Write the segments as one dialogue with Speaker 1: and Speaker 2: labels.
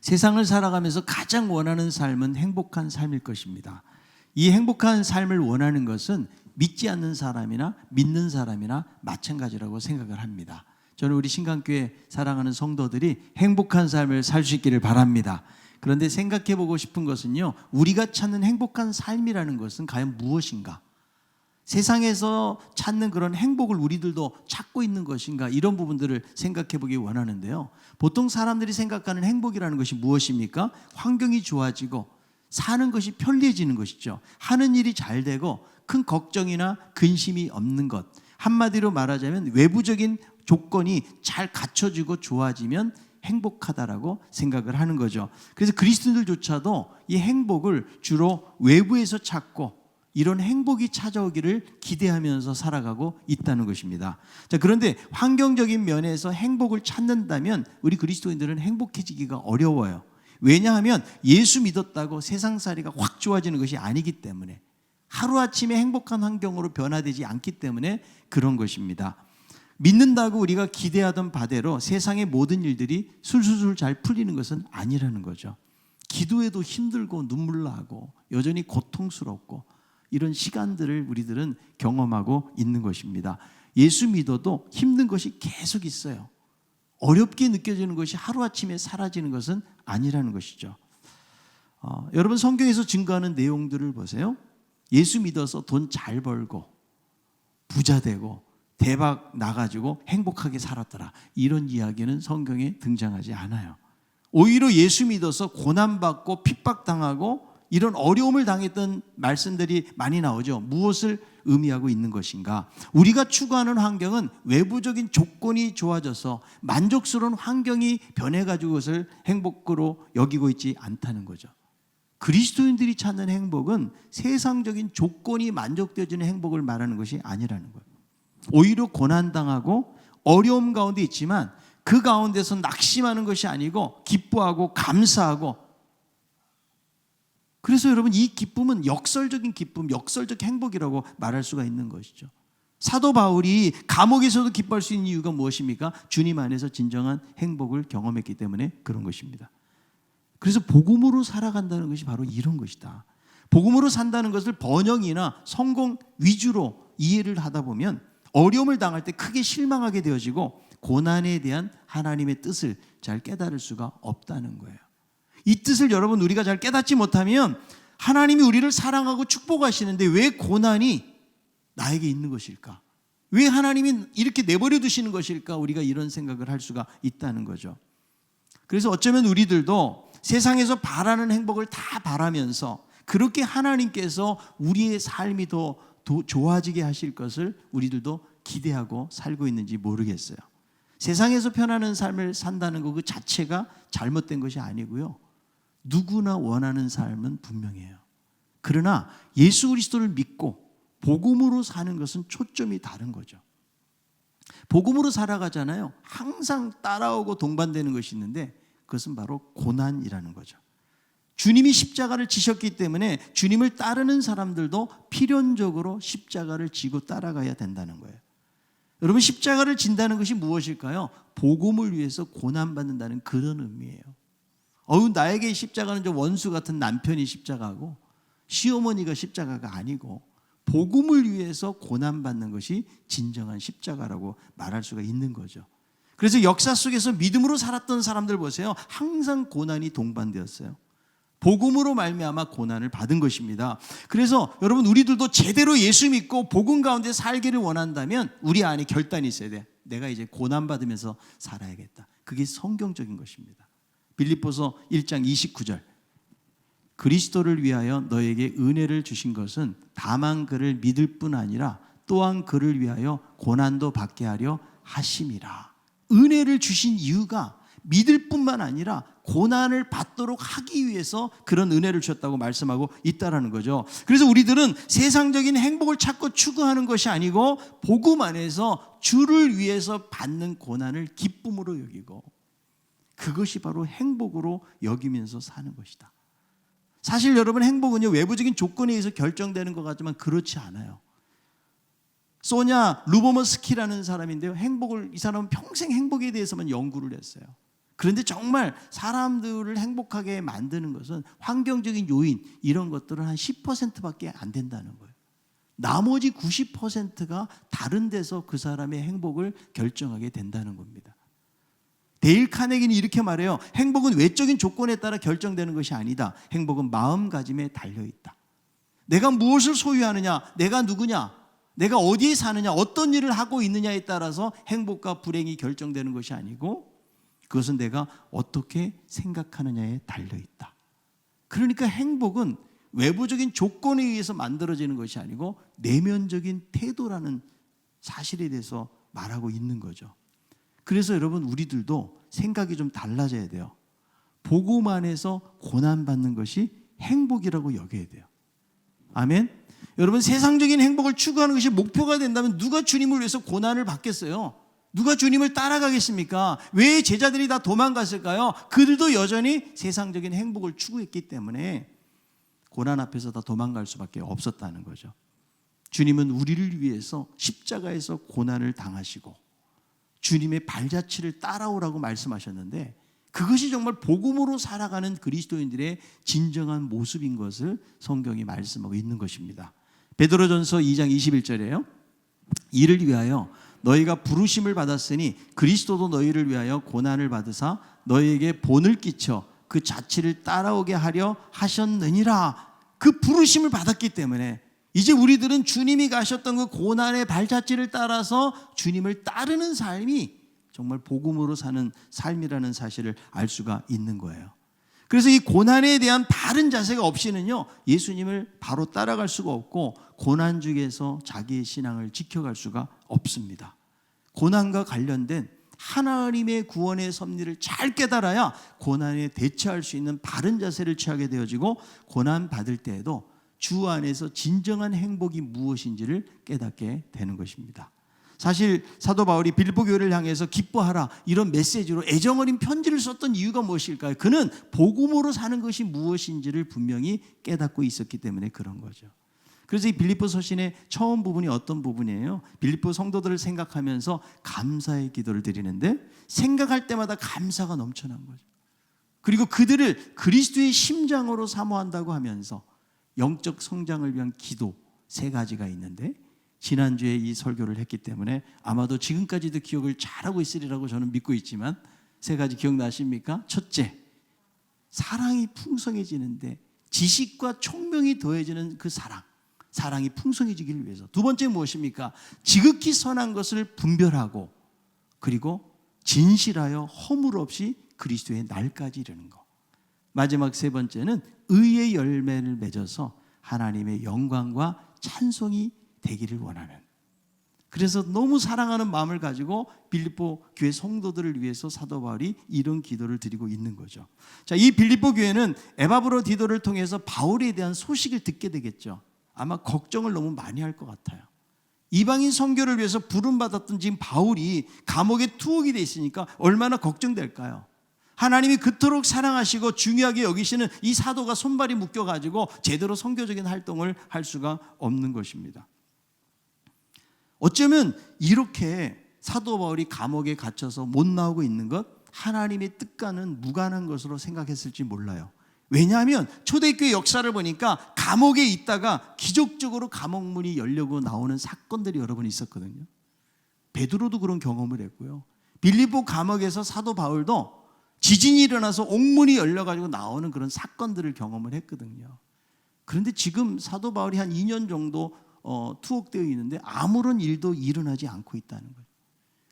Speaker 1: 세상을 살아가면서 가장 원하는 삶은 행복한 삶일 것입니다. 이 행복한 삶을 원하는 것은 믿지 않는 사람이나 믿는 사람이나 마찬가지라고 생각을 합니다. 저는 우리 신강교회 사랑하는 성도들이 행복한 삶을 살 수 있기를 바랍니다. 그런데 생각해 보고 싶은 것은요, 우리가 찾는 행복한 삶이라는 것은 과연 무엇인가? 세상에서 찾는 그런 행복을 우리들도 찾고 있는 것인가? 이런 부분들을 생각해 보기 원하는데요. 보통 사람들이 생각하는 행복이라는 것이 무엇입니까? 환경이 좋아지고 사는 것이 편리해지는 것이죠. 하는 일이 잘 되고 큰 걱정이나 근심이 없는 것. 한마디로 말하자면 외부적인 조건이 잘 갖춰지고 좋아지면 행복하다라고 생각을 하는 거죠. 그래서 그리스도인들조차도 이 행복을 주로 외부에서 찾고 이런 행복이 찾아오기를 기대하면서 살아가고 있다는 것입니다. 자, 그런데 환경적인 면에서 행복을 찾는다면 우리 그리스도인들은 행복해지기가 어려워요. 왜냐하면 예수 믿었다고 세상살이가 확 좋아지는 것이 아니기 때문에, 하루아침에 행복한 환경으로 변화되지 않기 때문에 그런 것입니다. 믿는다고 우리가 기대하던 바대로 세상의 모든 일들이 술술술 잘 풀리는 것은 아니라는 거죠. 기도해도 힘들고 눈물 나고 여전히 고통스럽고 이런 시간들을 우리들은 경험하고 있는 것입니다. 예수 믿어도 힘든 것이 계속 있어요. 어렵게 느껴지는 것이 하루아침에 사라지는 것은 아니라는 것이죠. 여러분, 성경에서 증거하는 내용들을 보세요. 예수 믿어서 돈 잘 벌고 부자 되고 대박 나가지고 행복하게 살았더라, 이런 이야기는 성경에 등장하지 않아요. 오히려 예수 믿어서 고난받고 핍박당하고 이런 어려움을 당했던 말씀들이 많이 나오죠. 무엇을 의미하고 있는 것인가? 우리가 추구하는 환경은 외부적인 조건이 좋아져서 만족스러운 환경이 변해가지고 그것을 행복으로 여기고 있지 않다는 거죠. 그리스도인들이 찾는 행복은 세상적인 조건이 만족되어지는 행복을 말하는 것이 아니라는 거예요. 오히려 고난당하고 어려움 가운데 있지만 그 가운데서 낙심하는 것이 아니고 기뻐하고 감사하고, 그래서 여러분, 이 기쁨은 역설적인 기쁨, 역설적 행복이라고 말할 수가 있는 것이죠. 사도 바울이 감옥에서도 기뻐할 수 있는 이유가 무엇입니까? 주님 안에서 진정한 행복을 경험했기 때문에 그런 것입니다. 그래서 복음으로 살아간다는 것이 바로 이런 것이다. 복음으로 산다는 것을 번영이나 성공 위주로 이해를 하다 보면 어려움을 당할 때 크게 실망하게 되어지고 고난에 대한 하나님의 뜻을 잘 깨달을 수가 없다는 거예요. 이 뜻을 여러분, 우리가 잘 깨닫지 못하면 하나님이 우리를 사랑하고 축복하시는데 왜 고난이 나에게 있는 것일까? 왜 하나님이 이렇게 내버려 두시는 것일까? 우리가 이런 생각을 할 수가 있다는 거죠. 그래서 어쩌면 우리들도 세상에서 바라는 행복을 다 바라면서 그렇게 하나님께서 우리의 삶이 더 좋아지게 하실 것을 우리들도 기대하고 살고 있는지 모르겠어요. 세상에서 편안한 삶을 산다는 것 그 자체가 잘못된 것이 아니고요. 누구나 원하는 삶은 분명해요. 그러나 예수 그리스도를 믿고 복음으로 사는 것은 초점이 다른 거죠. 복음으로 살아가잖아요. 항상 따라오고 동반되는 것이 있는데 그것은 바로 고난이라는 거죠. 주님이 십자가를 지셨기 때문에 주님을 따르는 사람들도 필연적으로 십자가를 지고 따라가야 된다는 거예요. 여러분, 십자가를 진다는 것이 무엇일까요? 복음을 위해서 고난받는다는 그런 의미예요. 나에게 십자가는 좀 원수 같은 남편이 십자가고 시어머니가 십자가가 아니고 복음을 위해서 고난받는 것이 진정한 십자가라고 말할 수가 있는 거죠. 그래서 역사 속에서 믿음으로 살았던 사람들 보세요. 항상 고난이 동반되었어요. 복음으로 말미암아 고난을 받은 것입니다. 그래서 여러분, 우리들도 제대로 예수 믿고 복음 가운데 살기를 원한다면 우리 안에 결단이 있어야 돼. 내가 이제 고난받으면서 살아야겠다. 그게 성경적인 것입니다. 빌립보서 1장 29절. 그리스도를 위하여 너에게 은혜를 주신 것은 다만 그를 믿을 뿐 아니라 또한 그를 위하여 고난도 받게 하려 하심이라. 은혜를 주신 이유가 믿을 뿐만 아니라 고난을 받도록 하기 위해서 그런 은혜를 주셨다고 말씀하고 있다라는 거죠. 그래서 우리들은 세상적인 행복을 찾고 추구하는 것이 아니고 복음 안에서 주를 위해서 받는 고난을 기쁨으로 여기고 그것이 바로 행복으로 여기면서 사는 것이다. 사실 여러분, 행복은요, 외부적인 조건에 의해서 결정되는 것 같지만 그렇지 않아요. 소냐 루보머스키라는 사람인데요, 이 사람은 평생 행복에 대해서만 연구를 했어요. 그런데 정말 사람들을 행복하게 만드는 것은 환경적인 요인 이런 것들은 한 10%밖에 안 된다는 거예요. 나머지 90%가 다른 데서 그 사람의 행복을 결정하게 된다는 겁니다. 데일 카네기는 이렇게 말해요. 행복은 외적인 조건에 따라 결정되는 것이 아니다. 행복은 마음가짐에 달려있다. 내가 무엇을 소유하느냐, 내가 누구냐, 내가 어디에 사느냐, 어떤 일을 하고 있느냐에 따라서 행복과 불행이 결정되는 것이 아니고 그것은 내가 어떻게 생각하느냐에 달려있다. 그러니까 행복은 외부적인 조건에 의해서 만들어지는 것이 아니고 내면적인 태도라는 사실에 대해서 말하고 있는 거죠. 그래서 여러분 우리들도 생각이 좀 달라져야 돼요. 복음 안에서 고난받는 것이 행복이라고 여겨야 돼요. 아멘. 여러분 세상적인 행복을 추구하는 것이 목표가 된다면 누가 주님을 위해서 고난을 받겠어요? 누가 주님을 따라가겠습니까? 왜 제자들이 다 도망갔을까요? 그들도 여전히 세상적인 행복을 추구했기 때문에 고난 앞에서 다 도망갈 수밖에 없었다는 거죠. 주님은 우리를 위해서 십자가에서 고난을 당하시고 주님의 발자취를 따라오라고 말씀하셨는데 그것이 정말 복음으로 살아가는 그리스도인들의 진정한 모습인 것을 성경이 말씀하고 있는 것입니다. 베드로전서 2장 21절이에요. 이를 위하여 너희가 부르심을 받았으니 그리스도도 너희를 위하여 고난을 받으사 너희에게 본을 끼쳐 그 자취를 따라오게 하려 하셨느니라. 그 부르심을 받았기 때문에 이제 우리들은 주님이 가셨던 그 고난의 발자취를 따라서 주님을 따르는 삶이 정말 복음으로 사는 삶이라는 사실을 알 수가 있는 거예요. 그래서 이 고난에 대한 바른 자세가 없이는요 예수님을 바로 따라갈 수가 없고 고난 중에서 자기의 신앙을 지켜갈 수가 없습니다. 고난과 관련된 하나님의 구원의 섭리를 잘 깨달아야 고난에 대처할 수 있는 바른 자세를 취하게 되어지고 고난 받을 때에도 주 안에서 진정한 행복이 무엇인지를 깨닫게 되는 것입니다. 사실 사도 바울이 빌립보 교회를 향해서 기뻐하라 이런 메시지로 애정어린 편지를 썼던 이유가 무엇일까요? 그는 복음으로 사는 것이 무엇인지를 분명히 깨닫고 있었기 때문에 그런 거죠. 그래서 이 빌립보 서신의 처음 부분이 어떤 부분이에요? 빌립보 성도들을 생각하면서 감사의 기도를 드리는데 생각할 때마다 감사가 넘쳐난 거죠. 그리고 그들을 그리스도의 심장으로 사모한다고 하면서 영적 성장을 위한 기도 3가지가 있는데 지난주에 이 설교를 했기 때문에 아마도 지금까지도 기억을 잘하고 있으리라고 저는 믿고 있지만 3가지 기억나십니까? 첫째, 사랑이 풍성해지는데 지식과 총명이 더해지는 그 사랑이 풍성해지기를 위해서. 두 번째 무엇입니까? 지극히 선한 것을 분별하고 그리고 진실하여 허물 없이 그리스도의 날까지 이르는 것. 마지막 3번째는 의의 열매를 맺어서 하나님의 영광과 찬송이 되기를 원하는. 그래서 너무 사랑하는 마음을 가지고 빌립보 교회 성도들을 위해서 사도 바울이 이런 기도를 드리고 있는 거죠. 자, 이 빌립보 교회는 에바브로디도를 통해서 바울에 대한 소식을 듣게 되겠죠. 아마 걱정을 너무 많이 할 것 같아요. 이방인 선교를 위해서 부름받았던 지금 바울이 감옥에 투옥이 돼 있으니까 얼마나 걱정될까요? 하나님이 그토록 사랑하시고 중요하게 여기시는 이 사도가 손발이 묶여가지고 제대로 선교적인 활동을 할 수가 없는 것입니다. 어쩌면 이렇게 사도 바울이 감옥에 갇혀서 못 나오고 있는 것 하나님의 뜻과는 무관한 것으로 생각했을지 몰라요. 왜냐하면 초대교회 역사를 보니까 감옥에 있다가 기적적으로 감옥문이 열려고 나오는 사건들이 여러 번 있었거든요. 베드로도 그런 경험을 했고요. 빌립보 감옥에서 사도 바울도 지진이 일어나서 옥문이 열려가지고 나오는 그런 사건들을 경험을 했거든요. 그런데 지금 사도 바울이 한 2년 정도 투옥되어 있는데 아무런 일도 일어나지 않고 있다는 거예요.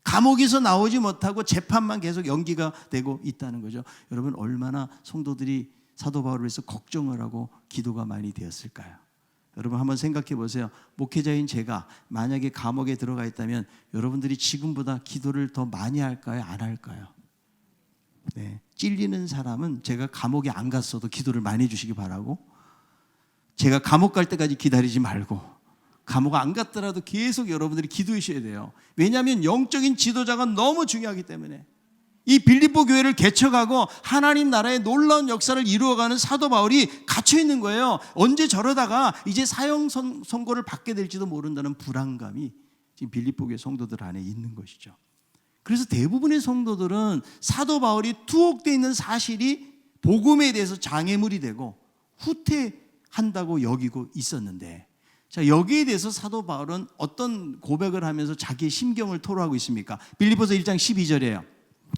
Speaker 1: 감옥에서 나오지 못하고 재판만 계속 연기가 되고 있다는 거죠. 여러분 얼마나 성도들이 사도 바울을 위해서 걱정을 하고 기도가 많이 되었을까요? 여러분 한번 생각해 보세요. 목회자인 제가 만약에 감옥에 들어가 있다면 여러분들이 지금보다 기도를 더 많이 할까요? 안 할까요? 네, 찔리는 사람은 제가 감옥에 안 갔어도 기도를 많이 해주시기 바라고, 제가 감옥 갈 때까지 기다리지 말고 감옥 안 갔더라도 계속 여러분들이 기도해 주셔야 돼요. 왜냐하면 영적인 지도자가 너무 중요하기 때문에. 이 빌립보 교회를 개척하고 하나님 나라의 놀라운 역사를 이루어가는 사도 바울이 갇혀 있는 거예요. 언제 저러다가 이제 사형 선고를 받게 될지도 모른다는 불안감이 지금 빌립보 교회 성도들 안에 있는 것이죠. 그래서 대부분의 성도들은 사도 바울이 투옥되어 있는 사실이 복음에 대해서 장애물이 되고 후퇴한다고 여기고 있었는데, 자, 여기에 대해서 사도 바울은 어떤 고백을 하면서 자기의 심경을 토로하고 있습니까? 빌립보서 1장 12절이에요.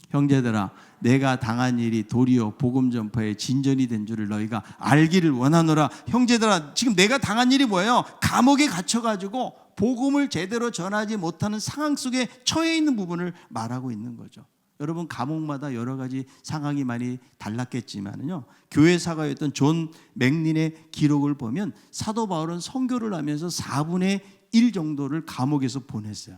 Speaker 1: 형제들아, 내가 당한 일이 도리어 복음 전파의 진전이 된 줄을 너희가 알기를 원하노라. 형제들아, 지금 내가 당한 일이 뭐예요? 감옥에 gat혀가지고 복음을 제대로 전하지 못하는 상황 속에 처해 있는 부분을 말하고 있는 거죠. 여러분, 감옥마다 여러 가지 상황이 많이 달랐겠지만요, 교회 사가였던 존 맥린의 기록을 보면 사도 바울은 선교를 하면서 4분의 1 정도를 감옥에서 보냈어요.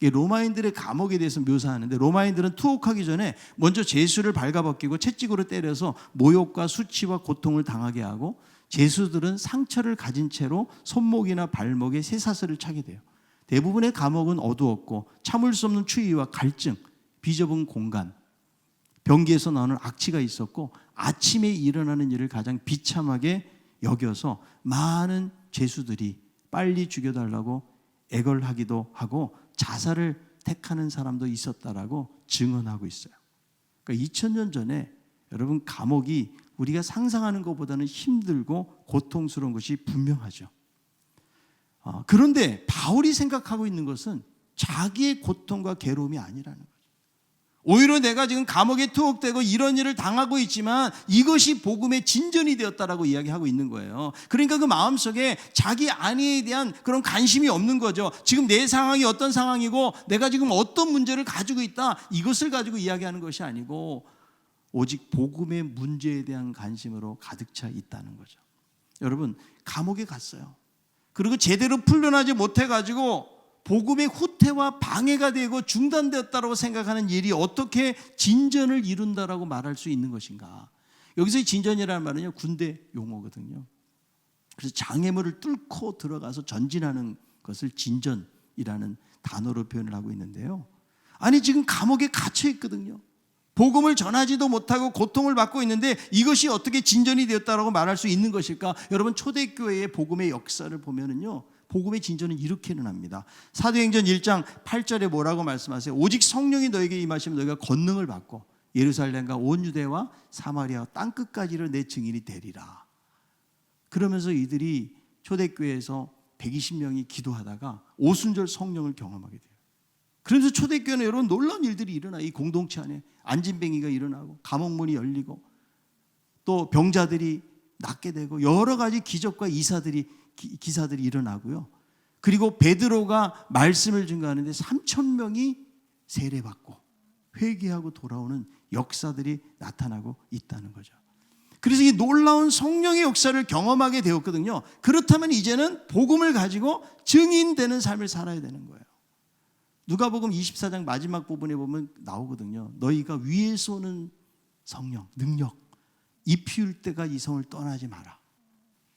Speaker 1: 로마인들의 감옥에 대해서 묘사하는데, 로마인들은 투옥하기 전에 먼저 제수를 발가벗기고 채찍으로 때려서 모욕과 수치와 고통을 당하게 하고, 제수들은 상처를 가진 채로 손목이나 발목에 쇠사슬을 차게 돼요. 대부분의 감옥은 어두웠고 참을 수 없는 추위와 갈증, 비좁은 공간, 변기에서 나오는 악취가 있었고, 아침에 일어나는 일을 가장 비참하게 여겨서 많은 제수들이 빨리 죽여달라고 애걸하기도 하고 자살을 택하는 사람도 있었다라고 증언하고 있어요. 그러니까 2000년 전에 여러분, 감옥이 우리가 상상하는 것보다는 힘들고 고통스러운 것이 분명하죠. 그런데 바울이 생각하고 있는 것은 자기의 고통과 괴로움이 아니라는 거죠. 오히려 내가 지금 감옥에 투옥되고 이런 일을 당하고 있지만 이것이 복음의 진전이 되었다라고 이야기하고 있는 거예요. 그러니까 그 마음속에 자기 안위에 대한 그런 관심이 없는 거죠. 지금 내 상황이 어떤 상황이고 내가 지금 어떤 문제를 가지고 있다, 이것을 가지고 이야기하는 것이 아니고 오직 복음의 문제에 대한 관심으로 가득 차 있다는 거죠. 여러분, 감옥에 갔어요. 그리고 제대로 풀려나지 못해가지고 복음의 후퇴와 방해가 되고 중단되었다고 생각하는 일이 어떻게 진전을 이룬다라고 말할 수 있는 것인가? 여기서 진전이라는 말은요, 군대 용어거든요. 그래서 장애물을 뚫고 들어가서 전진하는 것을 진전이라는 단어로 표현을 하고 있는데요. 아니, 지금 감옥에 갇혀 있거든요. 복음을 전하지도 못하고 고통을 받고 있는데 이것이 어떻게 진전이 되었다라고 말할 수 있는 것일까? 여러분, 초대교회의 복음의 역사를 보면은요, 복음의 진전은 이렇게는 합니다. 사도행전 1장 8절에 뭐라고 말씀하세요? 오직 성령이 너에게 임하시면 너희가 권능을 받고 예루살렘과 온 유대와 사마리아 땅끝까지를 내 증인이 되리라. 그러면서 이들이 초대교회에서 120명이 기도하다가 오순절 성령을 경험하게 돼요. 그러면서 초대교회는 여러분, 놀라운 일들이 일어나. 이 공동체 안에 안진뱅이가 일어나고 감옥문이 열리고 또 병자들이 낫게 되고 여러 가지 기적과 기사들이 일어나고요. 그리고 베드로가 말씀을 증거하는데 3,000명이 세례받고 회개하고 돌아오는 역사들이 나타나고 있다는 거죠. 그래서 이 놀라운 성령의 역사를 경험하게 되었거든요. 그렇다면 이제는 복음을 가지고 증인되는 삶을 살아야 되는 거예요. 누가복음 24장 마지막 부분에 보면 나오거든요. 너희가 위에서 오는 성령, 능력, 이 피울 때가 이 성을 떠나지 마라.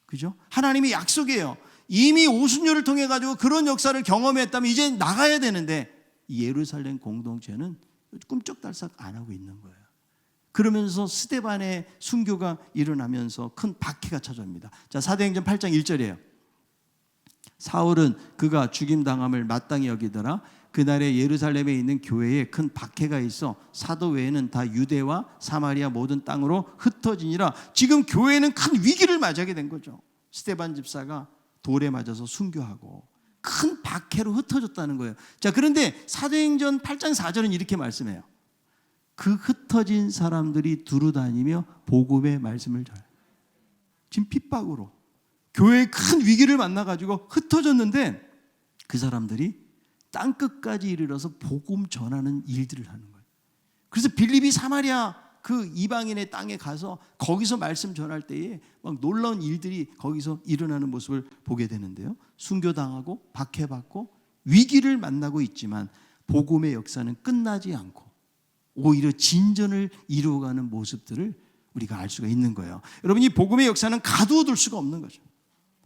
Speaker 1: 그죠? 하나님의 약속이에요. 이미 오순절을 통해 가지고 그런 역사를 경험했다면 이제 나가야 되는데 이 예루살렘 공동체는 꿈쩍달싹 안 하고 있는 거예요. 그러면서 스데반의 순교가 일어나면서 큰 박해가 찾아옵니다. 자, 사도행전 8장 1절이에요. 사울은 그가 죽임당함을 마땅히 여기더라. 그날에 예루살렘에 있는 교회에 큰 박해가 있어 사도 외에는 다 유대와 사마리아 모든 땅으로 흩어지니라. 지금 교회는 큰 위기를 맞이하게 된 거죠. 스데반 집사가 돌에 맞아서 순교하고 큰 박해로 흩어졌다는 거예요. 자, 그런데 사도행전 8장 4절은 이렇게 말씀해요. 그 흩어진 사람들이 두루다니며 복음의 말씀을 전해요. 지금 핍박으로 교회의 큰 위기를 만나가지고 흩어졌는데 그 사람들이 땅끝까지 이르러서 복음 전하는 일들을 하는 거예요. 그래서 빌립이 사마리아 그 이방인의 땅에 가서 거기서 말씀 전할 때에 막 놀라운 일들이 거기서 일어나는 모습을 보게 되는데요. 순교당하고 박해받고 위기를 만나고 있지만 복음의 역사는 끝나지 않고 오히려 진전을 이루어가는 모습들을 우리가 알 수가 있는 거예요. 여러분, 이 복음의 역사는 가두어둘 수가 없는 거죠.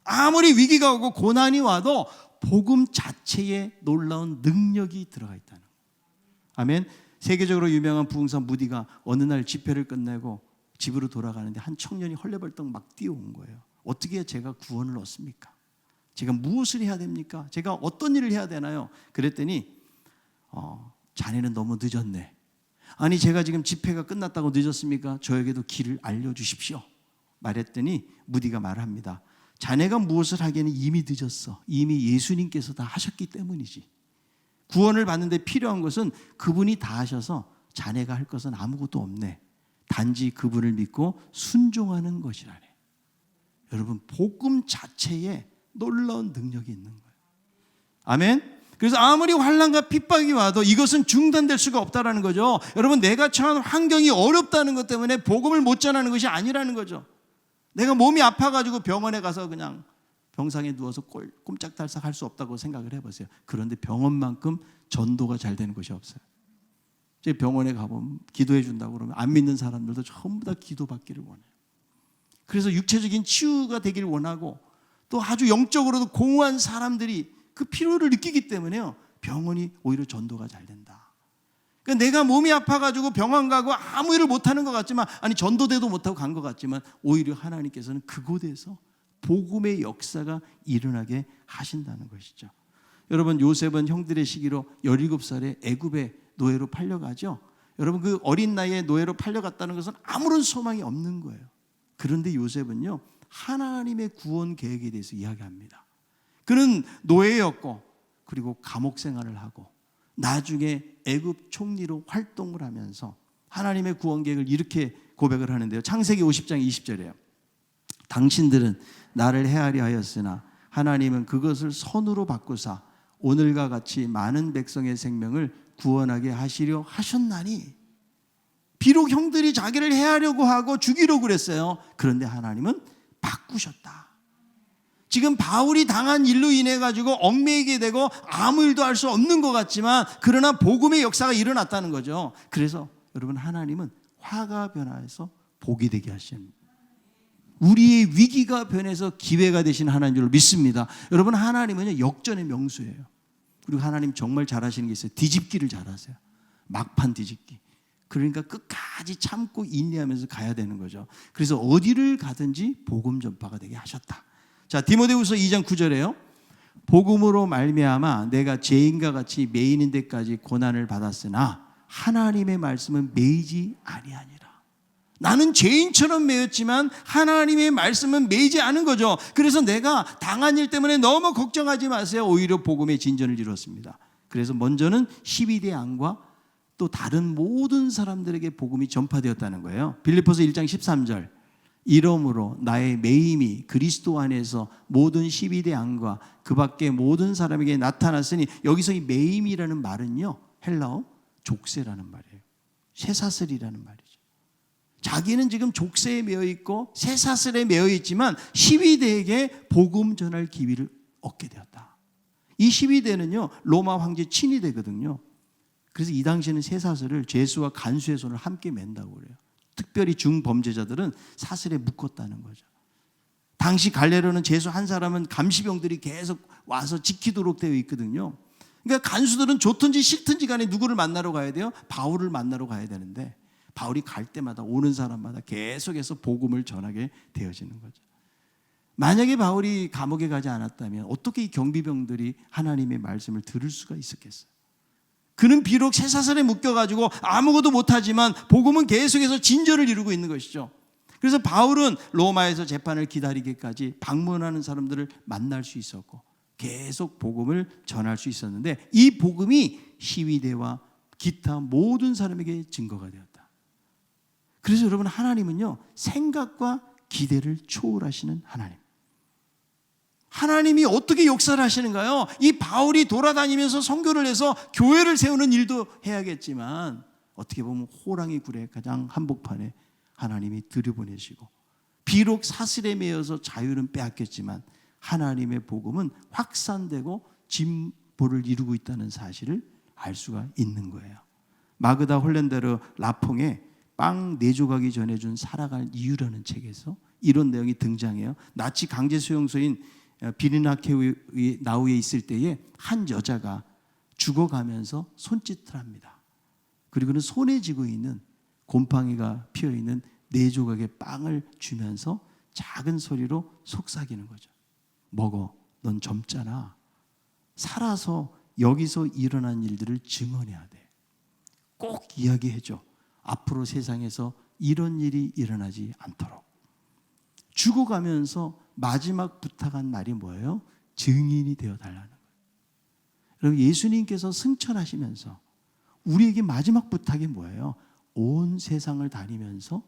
Speaker 1: 아무리 위기가 오고 고난이 와도 복음 자체에 놀라운 능력이 들어가 있다는 거예요. 아멘. 세계적으로 유명한 부흥사 무디가 어느 날 집회를 끝내고 집으로 돌아가는데 한 청년이 헐레벌떡 막 뛰어온 거예요. 어떻게 해야 제가 구원을 얻습니까? 제가 무엇을 해야 됩니까? 제가 어떤 일을 해야 되나요? 그랬더니 자네는 너무 늦었네. 아니 제가 지금 집회가 끝났다고 늦었습니까? 저에게도 길을 알려주십시오. 말했더니 무디가 말합니다. 자네가 무엇을 하기에는 이미 늦었어. 이미 예수님께서 다 하셨기 때문이지. 구원을 받는데 필요한 것은 그분이 다 하셔서 자네가 할 것은 아무것도 없네. 단지 그분을 믿고 순종하는 것이라네. 여러분, 복음 자체에 놀라운 능력이 있는 거예요. 아멘. 그래서 아무리 환난과 핍박이 와도 이것은 중단될 수가 없다라는 거죠. 여러분, 내가 처한 환경이 어렵다는 것 때문에 복음을 못 전하는 것이 아니라는 거죠. 내가 몸이 아파가지고 병원에 가서 그냥 병상에 누워서 꼼짝달싹 할 수 없다고 생각을 해보세요. 그런데 병원만큼 전도가 잘 되는 것이 없어요. 제 병원에 가보면 기도해 준다고 그러면 안 믿는 사람들도 전부 다 기도받기를 원해요. 그래서 육체적인 치유가 되기를 원하고 또 아주 영적으로도 공허한 사람들이 그 필요를 느끼기 때문에요. 병원이 오히려 전도가 잘 된다. 그러니까 내가 몸이 아파가지고 병원 가고 아무 일을 못하는 것 같지만, 아니 전도대도 못하고 간 것 같지만 오히려 하나님께서는 그곳에서 복음의 역사가 일어나게 하신다는 것이죠. 여러분, 요셉은 형들의 시기로 17살에 애굽의 노예로 팔려가죠. 여러분, 그 어린 나이에 노예로 팔려갔다는 것은 아무런 소망이 없는 거예요. 그런데 요셉은요, 하나님의 구원 계획에 대해서 이야기합니다. 그는 노예였고 그리고 감옥 생활을 하고 나중에 애굽 총리로 활동을 하면서 하나님의 구원 계획을 이렇게 고백을 하는데요. 창세기 50장 20절이에요. 당신들은 나를 헤아려 하였으나 하나님은 그것을 선으로 바꾸사 오늘과 같이 많은 백성의 생명을 구원하게 하시려 하셨나니. 비록 형들이 자기를 해하려고 하고 죽이려고 그랬어요. 그런데 하나님은 바꾸셨다. 지금 바울이 당한 일로 인해 가지고 얽매이게 되고 아무 일도 할 수 없는 것 같지만, 그러나 복음의 역사가 일어났다는 거죠. 그래서 여러분, 하나님은 화가 변화해서 복이 되게 하십니다. 우리의 위기가 변해서 기회가 되신 하나님 줄 믿습니다. 여러분, 하나님은 역전의 명수예요. 그리고 하나님 정말 잘하시는 게 있어요. 뒤집기를 잘하세요. 막판 뒤집기. 그러니까 끝까지 참고 인내하면서 가야 되는 거죠. 그래서 어디를 가든지 복음 전파가 되게 하셨다. 자, 디모데후서 2장 9절에요. 복음으로 말미암아 내가 죄인과 같이 매이는 데까지 고난을 받았으나 하나님의 말씀은 매이지 아니하니라. 나는 죄인처럼 매였지만 하나님의 말씀은 매이지 않은 거죠. 그래서 내가 당한 일 때문에 너무 걱정하지 마세요. 오히려 복음의 진전을 이뤘습니다. 그래서 먼저는 12대 양과 또 다른 모든 사람들에게 복음이 전파되었다는 거예요. 빌립보서 1장 13절. 이러므로 나의 매임이 그리스도 안에서 모든 12대 양과 그 밖에 모든 사람에게 나타났으니, 여기서 이 매임이라는 말은요, 헬라어 족쇄라는 말이에요. 쇠사슬이라는 말이죠. 자기는 지금 족쇄에 매여 있고 쇠사슬에 매여 있지만 12대에게 복음 전할 기회를 얻게 되었다. 이 12대는요 로마 황제 친위대거든요. 그래서 이 당시에는 쇠사슬을 죄수와 간수의 손을 함께 맨다고 그래요. 특별히 중범죄자들은 사슬에 묶었다는 거죠. 당시 갈레로는 죄수 한 사람은 감시병들이 계속 와서 지키도록 되어 있거든요. 그러니까 간수들은 좋든지 싫든지 간에 누구를 만나러 가야 돼요? 바울을 만나러 가야 되는데, 바울이 갈 때마다 오는 사람마다 계속해서 복음을 전하게 되어지는 거죠. 만약에 바울이 감옥에 가지 않았다면 어떻게 이 경비병들이 하나님의 말씀을 들을 수가 있었겠어요? 그는 비록 쇠사슬에 묶여가지고 아무것도 못하지만 복음은 계속해서 진전을 이루고 있는 것이죠. 그래서 바울은 로마에서 재판을 기다리기까지 방문하는 사람들을 만날 수 있었고 계속 복음을 전할 수 있었는데, 이 복음이 시위대와 기타 모든 사람에게 증거가 되었다. 그래서 여러분, 하나님은요 생각과 기대를 초월하시는 하나님. 하나님이 어떻게 역사를 하시는가요? 이 바울이 돌아다니면서 선교를 해서 교회를 세우는 일도 해야겠지만, 어떻게 보면 호랑이 굴의 가장 한복판에 하나님이 들여보내시고, 비록 사슬에 매여서 자유는 빼앗겼지만 하나님의 복음은 확산되고 진보를 이루고 있다는 사실을 알 수가 있는 거예요. 마그다 홀렌데르 라퐁의 빵 4조각이 전해준 살아갈 이유라는 책에서 이런 내용이 등장해요. 나치 강제 수용소인 비르나케우에 있을 때에 한 여자가 죽어가면서 손짓을 합니다. 그리고는 손에 쥐고 있는 곰팡이가 피어있는 4조각의 빵을 주면서 작은 소리로 속삭이는 거죠. 먹어, 넌 젊잖아. 살아서 여기서 일어난 일들을 증언해야 돼. 꼭 이야기해줘. 앞으로 세상에서 이런 일이 일어나지 않도록. 죽어가면서 마지막 부탁한 말이 뭐예요? 증인이 되어달라는 거예요. 여러분, 예수님께서 승천하시면서 우리에게 마지막 부탁이 뭐예요? 온 세상을 다니면서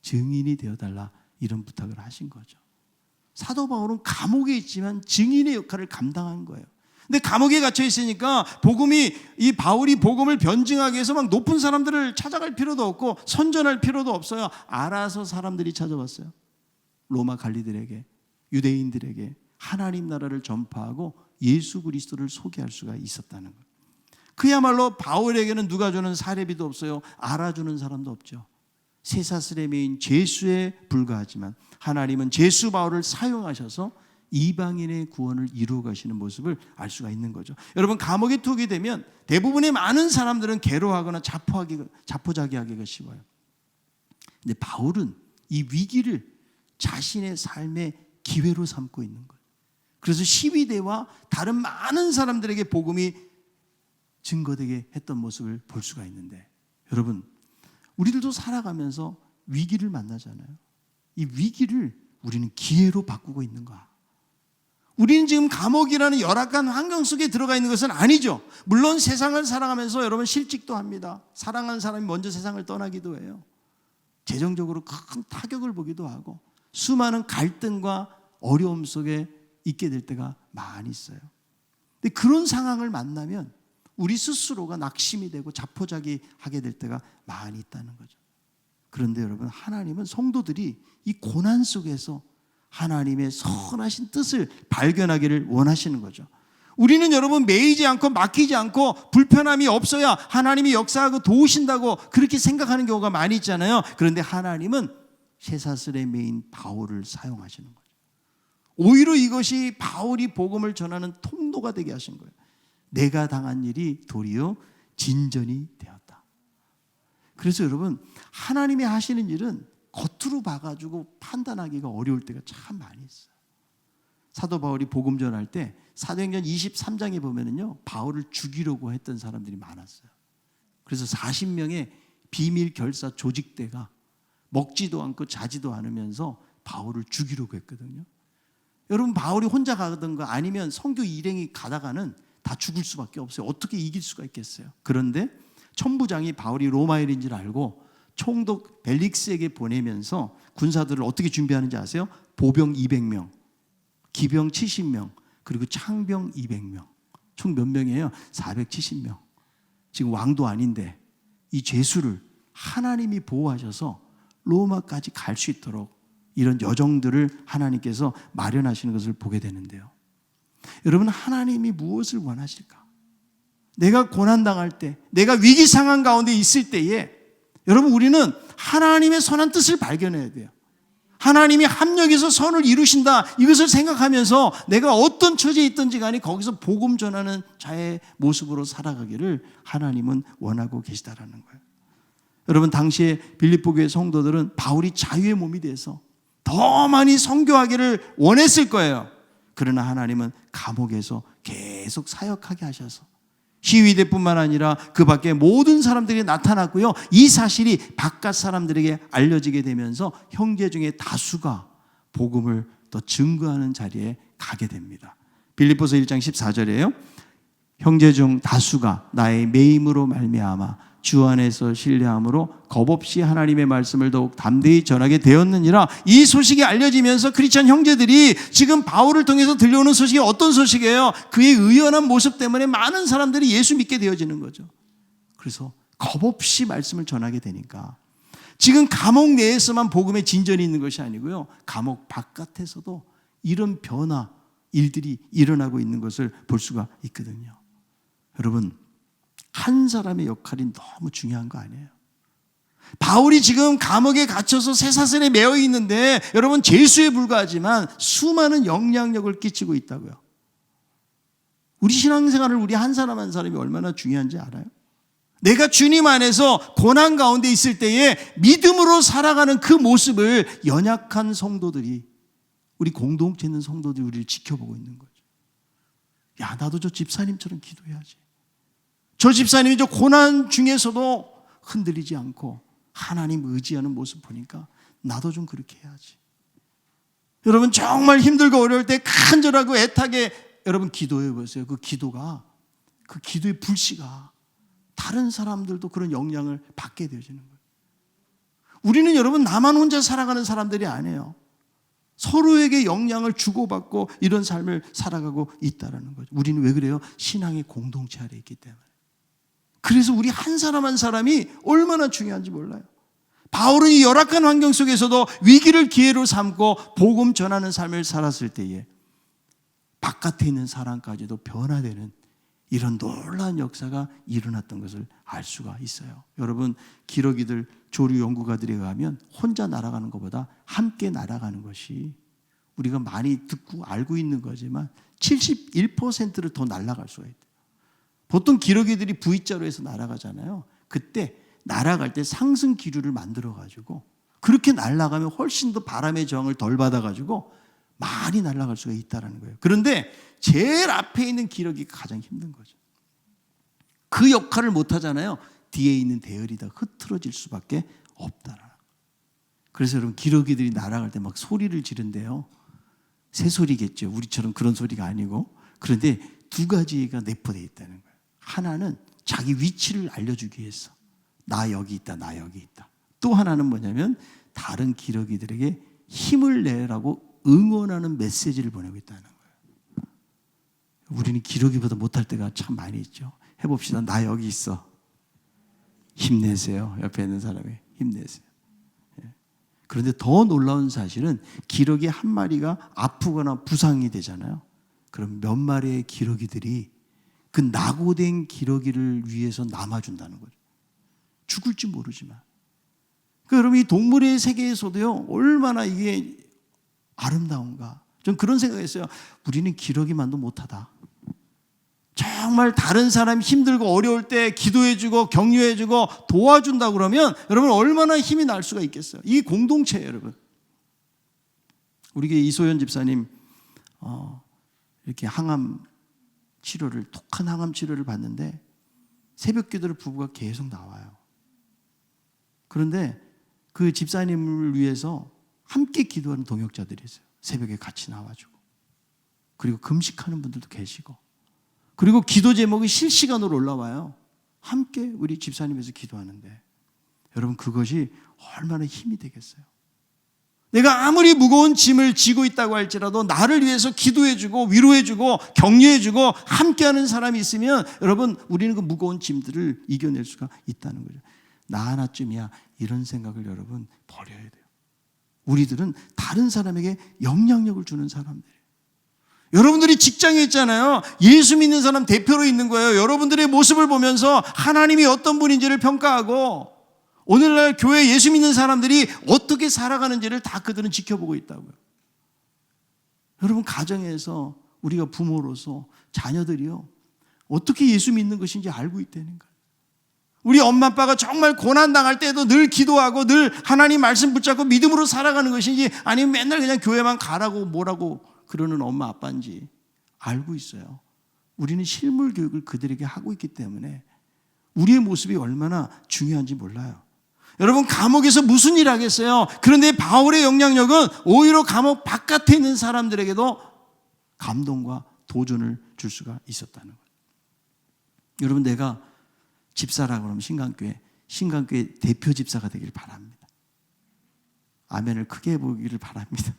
Speaker 1: 증인이 되어달라, 이런 부탁을 하신 거죠. 사도 바울은 감옥에 있지만 증인의 역할을 감당한 거예요. 근데 감옥에 갇혀 있으니까 이 바울이 복음을 변증하기 위해서 막 높은 사람들을 찾아갈 필요도 없고 선전할 필요도 없어요. 알아서 사람들이 찾아왔어요. 로마 관리들에게, 유대인들에게 하나님 나라를 전파하고 예수 그리스도를 소개할 수가 있었다는 거예요. 그야말로 바울에게는 누가 주는 사례비도 없어요. 알아주는 사람도 없죠. 쇠사슬에 매인 죄수에 불과하지만 하나님은 죄수 바울을 사용하셔서 이방인의 구원을 이루어 가시는 모습을 알 수가 있는 거죠. 여러분, 감옥에 두게 되면 대부분의 많은 사람들은 괴로워하거나 자포자기하기가 쉬워요. 근데 바울은 이 위기를 자신의 삶의 기회로 삼고 있는 거예요. 그래서 시위대와 다른 많은 사람들에게 복음이 증거되게 했던 모습을 볼 수가 있는데, 여러분, 우리들도 살아가면서 위기를 만나잖아요. 이 위기를 우리는 기회로 바꾸고 있는 거야. 우리는 지금 감옥이라는 열악한 환경 속에 들어가 있는 것은 아니죠. 물론 세상을 살아가면서 여러분 실직도 합니다. 사랑하는 사람이 먼저 세상을 떠나기도 해요. 재정적으로 큰 타격을 보기도 하고 수많은 갈등과 어려움 속에 있게 될 때가 많이 있어요. 근데 그런 상황을 만나면 우리 스스로가 낙심이 되고 자포자기하게 될 때가 많이 있다는 거죠. 그런데 여러분, 하나님은 성도들이 이 고난 속에서 하나님의 선하신 뜻을 발견하기를 원하시는 거죠. 우리는 여러분 매이지 않고 막히지 않고 불편함이 없어야 하나님이 역사하고 도우신다고 그렇게 생각하는 경우가 많이 있잖아요. 그런데 하나님은 쇠사슬에 매인 바울을 사용하시는 거죠. 오히려 이것이 바울이 복음을 전하는 통로가 되게 하신 거예요. 내가 당한 일이 도리어 진전이 되었다. 그래서 여러분, 하나님이 하시는 일은 겉으로 봐가지고 판단하기가 어려울 때가 참 많이 있어요. 사도 바울이 복음 전할 때 사도행전 23장에 보면은요, 바울을 죽이려고 했던 사람들이 많았어요. 그래서 40명의 비밀 결사 조직대가 먹지도 않고 자지도 않으면서 바울을 죽이려고 했거든요. 여러분, 바울이 혼자 가든가 아니면 선교 일행이 가다가는 다 죽을 수밖에 없어요. 어떻게 이길 수가 있겠어요? 그런데 천부장이 바울이 로마인인 줄 알고 총독 벨릭스에게 보내면서 군사들을 어떻게 준비하는지 아세요? 보병 200명, 기병 70명, 그리고 창병 200명. 총 몇 명이에요? 470명. 지금 왕도 아닌데 이 죄수를 하나님이 보호하셔서 로마까지 갈 수 있도록 이런 여정들을 하나님께서 마련하시는 것을 보게 되는데요. 여러분, 하나님이 무엇을 원하실까? 내가 고난당할 때, 내가 위기 상황 가운데 있을 때에 여러분, 우리는 하나님의 선한 뜻을 발견해야 돼요. 하나님이 합력해서 선을 이루신다, 이것을 생각하면서 내가 어떤 처지에 있든지 간에 거기서 복음 전하는 자의 모습으로 살아가기를 하나님은 원하고 계시다라는 거예요. 여러분, 당시에 빌립보 교회 성도들은 바울이 자유의 몸이 돼서 더 많이 선교하기를 원했을 거예요. 그러나 하나님은 감옥에서 계속 사역하게 하셔서 시위대뿐만 아니라 그 밖에 모든 사람들이 나타났고요. 이 사실이 바깥 사람들에게 알려지게 되면서 형제 중에 다수가 복음을 더 증거하는 자리에 가게 됩니다. 빌립보서 1장 14절이에요. 형제 중 다수가 나의 매임으로 말미암아 주 안에서 신뢰함으로 겁없이 하나님의 말씀을 더욱 담대히 전하게 되었느니라. 이 소식이 알려지면서 크리스찬 형제들이 지금 바울을 통해서 들려오는 소식이 어떤 소식이에요? 그의 의연한 모습 때문에 많은 사람들이 예수 믿게 되어지는 거죠. 그래서 겁없이 말씀을 전하게 되니까 지금 감옥 내에서만 복음의 진전이 있는 것이 아니고요, 감옥 바깥에서도 이런 변화, 일들이 일어나고 있는 것을 볼 수가 있거든요. 여러분, 한 사람의 역할이 너무 중요한 거 아니에요? 바울이 지금 감옥에 갇혀서 쇠사슬에 매여 있는데 여러분, 죄수에 불과하지만 수많은 영향력을 끼치고 있다고요. 우리 신앙생활을 우리 한 사람 한 사람이 얼마나 중요한지 알아요? 내가 주님 안에서 고난 가운데 있을 때에 믿음으로 살아가는 그 모습을 연약한 성도들이, 우리 공동체 있는 성도들이 우리를 지켜보고 있는 거죠. 야, 나도 저 집사님처럼 기도해야지. 저 집사님이 저 고난 중에서도 흔들리지 않고 하나님 의지하는 모습 보니까 나도 좀 그렇게 해야지. 여러분 정말 힘들고 어려울 때 간절하고 애타게 여러분 기도해 보세요. 그 기도의 불씨가 다른 사람들도 그런 영향을 받게 되어지는 거예요. 우리는 여러분 나만 혼자 살아가는 사람들이 아니에요. 서로에게 영향을 주고받고 이런 삶을 살아가고 있다는 거죠. 우리는 왜 그래요? 신앙의 공동체 아래 있기 때문에. 그래서 우리 한 사람 한 사람이 얼마나 중요한지 몰라요. 바울은 이 열악한 환경 속에서도 위기를 기회로 삼고 복음 전하는 삶을 살았을 때에 바깥에 있는 사람까지도 변화되는 이런 놀라운 역사가 일어났던 것을 알 수가 있어요. 여러분 기러기들 조류 연구가들에 의하면 혼자 날아가는 것보다 함께 날아가는 것이 우리가 많이 듣고 알고 있는 거지만 71%를 더 날아갈 수가 있대요. 보통 기러기들이 V자로 해서 날아가잖아요. 그때 날아갈 때 상승 기류를 만들어 가지고 그렇게 날아가면 훨씬 더 바람의 저항을 덜 받아 가지고 많이 날아갈 수가 있다는 거예요. 그런데 제일 앞에 있는 기러기가 가장 힘든 거죠. 그 역할을 못 하잖아요. 뒤에 있는 대열이 다 흐트러질 수밖에 없다는 거예요. 그래서 여러분 기러기들이 날아갈 때 막 소리를 지른대요. 새소리겠죠. 우리처럼 그런 소리가 아니고. 그런데 두 가지가 내포되어 있다는 거예요. 하나는 자기 위치를 알려주기 위해서 나 여기 있다, 나 여기 있다. 또 하나는 뭐냐면 다른 기러기들에게 힘을 내라고 응원하는 메시지를 보내고 있다는 거예요. 우리는 기러기보다 못할 때가 참 많이 있죠. 해봅시다. 나 여기 있어. 힘내세요. 옆에 있는 사람이 힘내세요. 그런데 더 놀라운 사실은 기러기 한 마리가 아프거나 부상이 되잖아요. 그럼 몇 마리의 기러기들이 그 낙오된 기러기를 위해서 남아준다는 거죠. 죽을지 모르지만. 그러니까 여러분 이 동물의 세계에서도요 얼마나 이게 아름다운가. 전 그런 생각했어요. 우리는 기러기만도 못하다. 정말 다른 사람 힘들고 어려울 때 기도해주고 격려해주고 도와준다 그러면 여러분 얼마나 힘이 날 수가 있겠어요. 이 공동체예요 여러분. 우리 교회 이소연 집사님 이렇게 항암 치료를 독한 항암 치료를 받는데 새벽 기도를 부부가 계속 나와요. 그런데 그 집사님을 위해서 함께 기도하는 동역자들이 있어요. 새벽에 같이 나와주고 그리고 금식하는 분들도 계시고 그리고 기도 제목이 실시간으로 올라와요. 함께 우리 집사님에서 기도하는데 여러분 그것이 얼마나 힘이 되겠어요. 내가 아무리 무거운 짐을 지고 있다고 할지라도 나를 위해서 기도해주고 위로해주고 격려해주고 함께하는 사람이 있으면 여러분 우리는 그 무거운 짐들을 이겨낼 수가 있다는 거죠. 나 하나쯤이야 이런 생각을 여러분 버려야 돼요. 우리들은 다른 사람에게 영향력을 주는 사람들이에요. 여러분들이 직장에 있잖아요. 예수 믿는 사람 대표로 있는 거예요. 여러분들의 모습을 보면서 하나님이 어떤 분인지를 평가하고 오늘날 교회 예수 믿는 사람들이 어떻게 살아가는지를 다 그들은 지켜보고 있다고요. 여러분 가정에서 우리가 부모로서 자녀들이요 어떻게 예수 믿는 것인지 알고 있다는 거예요. 우리 엄마 아빠가 정말 고난당할 때도 늘 기도하고 늘 하나님 말씀 붙잡고 믿음으로 살아가는 것인지 아니면 맨날 그냥 교회만 가라고 뭐라고 그러는 엄마 아빠인지 알고 있어요. 우리는 실물 교육을 그들에게 하고 있기 때문에 우리의 모습이 얼마나 중요한지 몰라요. 여러분 감옥에서 무슨 일 하겠어요? 그런데 바울의 영향력은 오히려 감옥 바깥에 있는 사람들에게도 감동과 도전을 줄 수가 있었다는 거예요. 여러분 내가 집사라고 하면 신강교회 대표 집사가 되기를 바랍니다. 아멘을 크게 해보기를 바랍니다.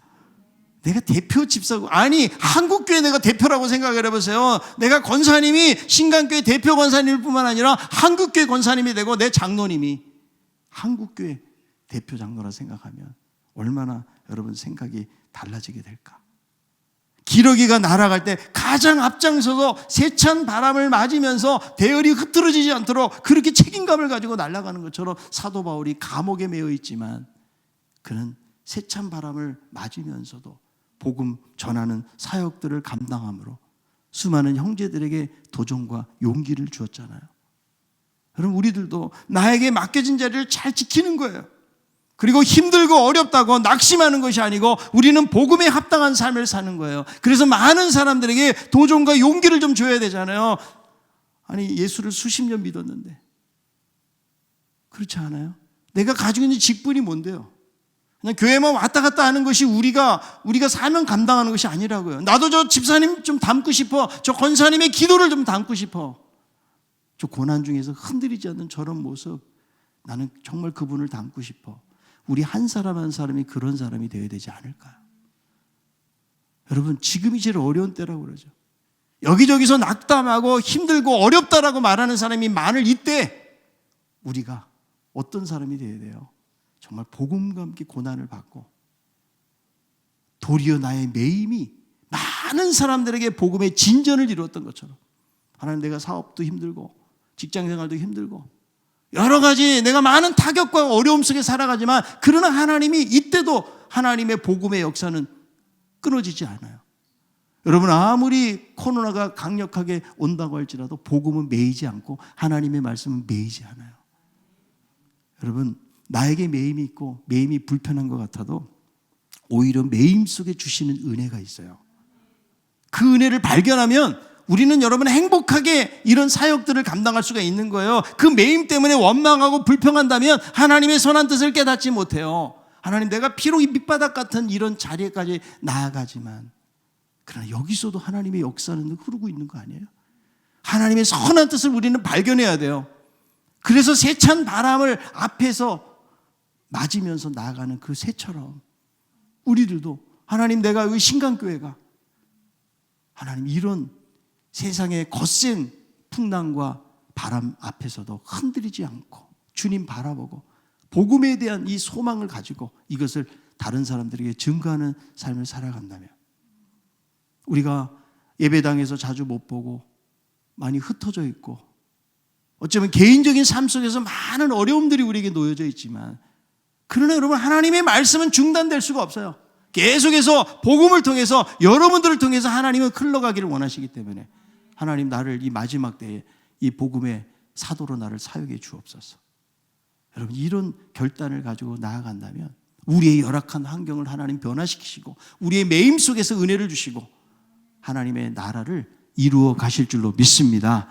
Speaker 1: 내가 대표 집사고 아니 한국교회 내가 대표라고 생각을 해보세요. 내가 권사님이 신강교회 대표 권사님일 뿐만 아니라 한국교회 권사님이 되고 내 장로님이 한국교회 대표 장로라 생각하면 얼마나 여러분 생각이 달라지게 될까. 기러기가 날아갈 때 가장 앞장서서 세찬 바람을 맞으면서 대열이 흐트러지지 않도록 그렇게 책임감을 가지고 날아가는 것처럼 사도 바울이 감옥에 매여 있지만 그는 세찬 바람을 맞으면서도 복음 전하는 사역들을 감당함으로 수많은 형제들에게 도전과 용기를 주었잖아요. 여러분 우리들도 나에게 맡겨진 자리를 잘 지키는 거예요. 그리고 힘들고 어렵다고 낙심하는 것이 아니고 우리는 복음에 합당한 삶을 사는 거예요. 그래서 많은 사람들에게 도전과 용기를 좀 줘야 되잖아요. 아니 예수를 수십 년 믿었는데 그렇지 않아요? 내가 가지고 있는 직분이 뭔데요? 그냥 교회만 왔다 갔다 하는 것이 우리가 사명 감당하는 것이 아니라고요. 나도 저 집사님 좀 닮고 싶어. 저 권사님의 기도를 좀 닮고 싶어. 저 고난 중에서 흔들리지 않는 저런 모습, 나는 정말 그분을 닮고 싶어. 우리 한 사람 한 사람이 그런 사람이 되어야 되지 않을까요? 여러분, 지금이 제일 어려운 때라고 그러죠. 여기저기서 낙담하고 힘들고 어렵다라고 말하는 사람이 많을 이때 우리가 어떤 사람이 되어야 돼요? 정말 복음과 함께 고난을 받고 도리어 나의 매임이 많은 사람들에게 복음의 진전을 이루었던 것처럼, 하나님, 내가 사업도 힘들고 직장생활도 힘들고 여러 가지 내가 많은 타격과 어려움 속에 살아가지만, 그러나 하나님이 이때도 하나님의 복음의 역사는 끊어지지 않아요. 여러분, 아무리 코로나가 강력하게 온다고 할지라도 복음은 매이지 않고 하나님의 말씀은 매이지 않아요. 여러분, 나에게 매임이 있고 매임이 불편한 것 같아도 오히려 매임 속에 주시는 은혜가 있어요. 그 은혜를 발견하면 우리는 여러분 행복하게 이런 사역들을 감당할 수가 있는 거예요. 그 매임 때문에 원망하고 불평한다면 하나님의 선한 뜻을 깨닫지 못해요. 하나님, 내가 비록 이 밑바닥 같은 이런 자리에까지 나아가지만, 그러나 여기서도 하나님의 역사는 흐르고 있는 거 아니에요? 하나님의 선한 뜻을 우리는 발견해야 돼요. 그래서 세찬 바람을 앞에서 맞으면서 나아가는 그 새처럼 우리들도, 하나님, 내가 이 신강교회가 하나님 이런 세상의 거센 풍랑과 바람 앞에서도 흔들리지 않고 주님 바라보고 복음에 대한 이 소망을 가지고 이것을 다른 사람들에게 증거하는 삶을 살아간다면, 우리가 예배당에서 자주 못 보고 많이 흩어져 있고 어쩌면 개인적인 삶 속에서 많은 어려움들이 우리에게 놓여져 있지만, 그러나 여러분, 하나님의 말씀은 중단될 수가 없어요. 계속해서 복음을 통해서, 여러분들을 통해서 하나님은 흘러가기를 원하시기 때문에, 하나님, 나를 이 마지막 때에 이 복음의 사도로 나를 사용해 주옵소서. 여러분, 이런 결단을 가지고 나아간다면 우리의 열악한 환경을 하나님 변화시키시고 우리의 매임 속에서 은혜를 주시고 하나님의 나라를 이루어 가실 줄로 믿습니다.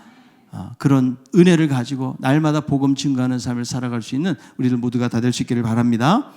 Speaker 1: 그런 은혜를 가지고 날마다 복음 증거하는 삶을 살아갈 수 있는 우리들 모두가 다 될 수 있기를 바랍니다.